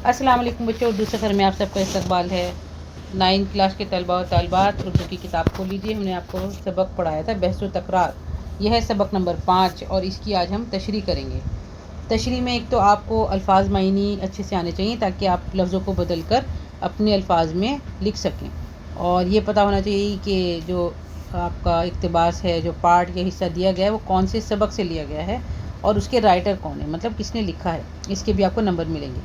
अस्सलाम वालेकुम बच्चों, उर्दू सफ़र में आप सबका इस्तकबाल है। 9th क्लास के तलबा और तालिबात उर्दू की किताब खोल लीजिए। हमने आपको सबक पढ़ाया था बहस व तकरार। यह है सबक नंबर 5 और इसकी आज हम तशरीह करेंगे। तशरीह में एक तो आपको अल्फाज मायनी अच्छे से आने चाहिए ताकि आप लफ्ज़ों को बदल कर अपने अल्फाज में लिख सकें, और ये पता होना चाहिए कि जो आपका इक़्तिबास है, जो पार्ट या हिस्सा दिया गया है, वो कौन से सबक से लिया गया है और उसके राइटर कौन है, मतलब किसने लिखा है। इसके भी आपको नंबर मिलेंगे।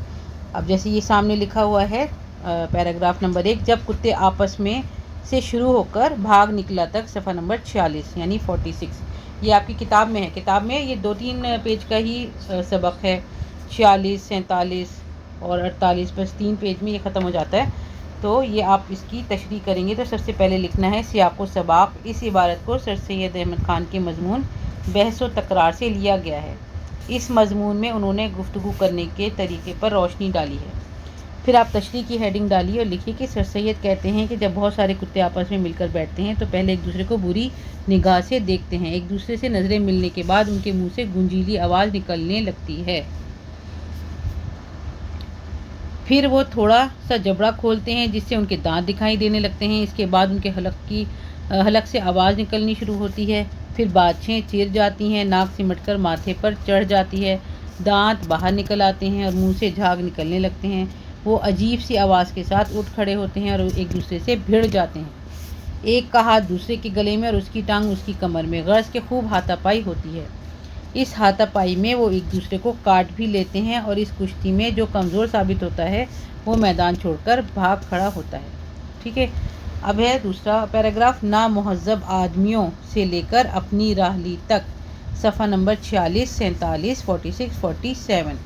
अब जैसे ये सामने लिखा हुआ है पैराग्राफ नंबर 1, जब कुत्ते आपस में से शुरू होकर भाग निकला तक, सफ़ा नंबर 46 यानी 46। ये आपकी किताब में है। किताब में ये 2-3 पेज का ही सबक है। 46, 47 और 48, बस 3 पेज में ये ख़त्म हो जाता है। तो ये आप इसकी तशरीह करेंगे तो सबसे पहले लिखना है सियाक़ व सबाक़। इस इबारत को सर सैयद अहमद ख़ान के मज़मून बहस व तकरार से लिया गया है। इस मज़मून में उन्होंने गुफ्तगू करने के तरीके पर रोशनी डाली है। फिर आप तशरीह की हेडिंग डालिए और लिखिए कि सर सैयद कहते हैं कि जब बहुत सारे कुत्ते आपस में मिलकर बैठते हैं तो पहले एक दूसरे को बुरी निगाह से देखते हैं। एक दूसरे से नज़रें मिलने के बाद उनके मुंह से गुंजीली आवाज़ निकलने लगती है। फिर वो थोड़ा सा जबड़ा खोलते हैं जिससे उनके दांत दिखाई देने लगते हैं। इसके बाद उनके हलक से आवाज़ निकलनी शुरू होती है। फिर बाछें चिर जाती हैं, नाक सिमटकर माथे पर चढ़ जाती है, दांत बाहर निकल आते हैं और मुंह से झाग निकलने लगते हैं। वो अजीब सी आवाज़ के साथ उठ खड़े होते हैं और एक दूसरे से भिड़ जाते हैं। एक का हाथ दूसरे के गले में और उसकी टांग उसकी कमर में। गर्ज के खूब हाथापाई होती है। इस हाथापाई में वो एक दूसरे को काट भी लेते हैं और इस कुश्ती में जो कमज़ोर साबित होता है वो मैदान छोड़कर भाग खड़ा होता है। ठीक है। अब है दूसरा पैराग्राफ, नामुहज़्ज़ब आदमियों से लेकर अपनी राहली तक, सफ़ा नंबर 46, 47, 46, 47।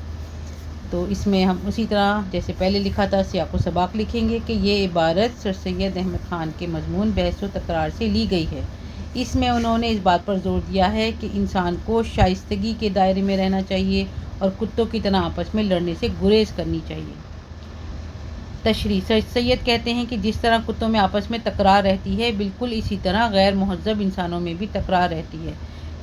तो इसमें हम उसी तरह जैसे पहले लिखा था सियाक़ व सबाक़ लिखेंगे कि ये इबारत सर सैयद अहमद ख़ान के मज़मून बहस व तकरार से ली गई है। इसमें उन्होंने इस बात पर जोर दिया है कि इंसान को शाइस्तगी के दायरे में रहना चाहिए और कुत्तों की तरह आपस में लड़ने से गुरेज करनी चाहिए। तशरीह, सर सैयद कहते हैं कि जिस तरह कुत्तों में आपस में तकरार रहती है, बिल्कुल इसी तरह गैर मुहज़्ज़ब इंसानों में भी तकरार रहती है।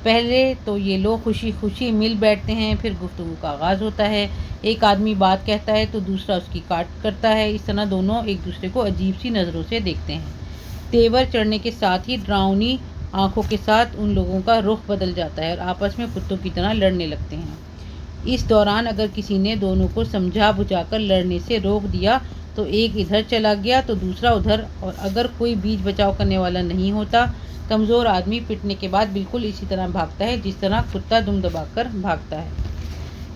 पहले तो ये लोग खुशी खुशी मिल बैठते हैं, फिर गुफ्तगू का आगाज़ होता है। एक आदमी बात कहता है तो दूसरा उसकी काट करता है। इस तरह दोनों एक दूसरे को अजीब सी नज़रों से देखते हैं। तेवर चढ़ने के साथ ही डरावनी आंखों के साथ उन लोगों का रुख बदल जाता है और आपस में कुत्तों की तरह लड़ने लगते हैं। इस दौरान अगर किसी ने दोनों को समझा बुझाकर लड़ने से रोक दिया तो एक इधर चला गया तो दूसरा उधर, और अगर कोई बीच बचाव करने वाला नहीं होता, कमज़ोर आदमी पिटने के बाद बिल्कुल इसी तरह भागता है जिस तरह कुत्ता दुम दबाकर भागता है।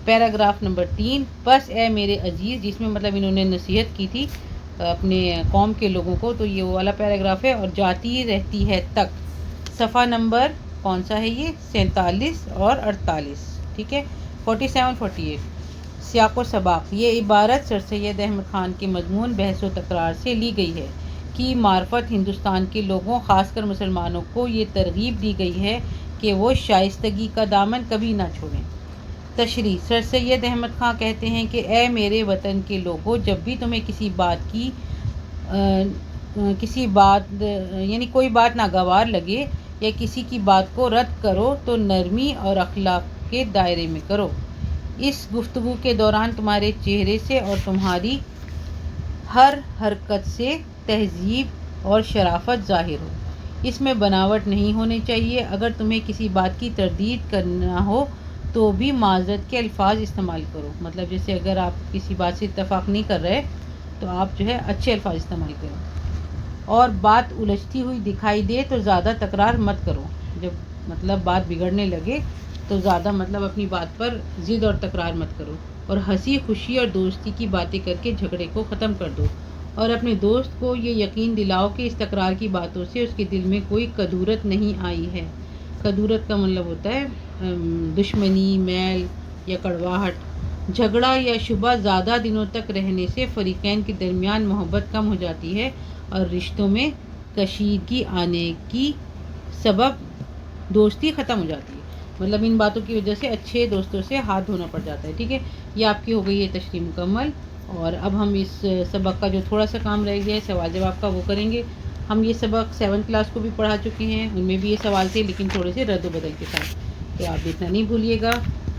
पैराग्राफ नंबर 3, बस ए मेरे अजीज़, जिसमें मतलब इन्होंने नसीहत की थी अपने कौम के लोगों को, तो ये वो वाला पैराग्राफ है। और जाती रहती है तक, सफ़ा नंबर कौन सा है ये, 47 और 48। ठीक है, 47, 48। सियाक़ व सबाक़, ये इबारत सर सैयद अहमद ख़ान के मज़मून बहस व तकरार से ली गई है कि मार्फत हिंदुस्तान के लोगों ख़ासकर मुसलमानों को ये तरगीब दी गई है कि वो शाइस्तगी का दामन कभी ना छोड़ें। तशरीह, सर सैयद अहमद ख़ान कहते हैं कि ए मेरे वतन के लोगों, जब भी तुम्हें किसी बात यानी कोई बात नागवार लगे या किसी की बात को रद्द करो तो नरमी और अखलाक के दायरे में करो। इस गुफ्तगू के दौरान तुम्हारे चेहरे से और तुम्हारी हर हरकत से तहजीब और शराफत ज़ाहिर हो। इसमें बनावट नहीं होनी चाहिए। अगर तुम्हें किसी बात की तरदीद करना हो तो भी माज़रत के अल्फाज इस्तेमाल करो। मतलब जैसे अगर आप किसी बात से इत्तफाक़ नहीं कर रहे तो आप जो है अच्छे अल्फाज इस्तेमाल करो। और बात उलझती हुई दिखाई दे तो ज़्यादा तकरार मत करो। जब मतलब बात बिगड़ने लगे तो ज़्यादा मतलब अपनी बात पर ज़िद और तकरार मत करो। और हंसी खुशी और दोस्ती की बातें करके झगड़े को ख़त्म कर दो। और अपने दोस्त को ये यकीन दिलाओ कि इस तकरार की बातों से उसके दिल में कोई कदूरत नहीं आई है। कदूरत का मतलब होता है दुश्मनी, मैल या कड़वाहट। झगड़ा या शुबा ज़्यादा दिनों तक रहने से फ़रीक़ैन के दरमियान मोहब्बत कम हो जाती है और रिश्तों में कशीदगी आने की सबब दोस्ती ख़त्म हो जाती है। मतलब इन बातों की वजह से अच्छे दोस्तों से हाथ धोना पड़ जाता है। ठीक है, ये आपकी हो गई है तशरीह मुकम्मल। और अब हम इस सबक का जो थोड़ा सा काम रह गया है सवाल जवाब का, वो करेंगे। हम ये सबक 7th क्लास को भी पढ़ा चुके हैं, उनमें भी ये सवाल थे लेकिन थोड़े से रद्द बदल के साथ। तो आप देखना नहीं भूलिएगा।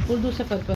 उर्दू सफ़र पर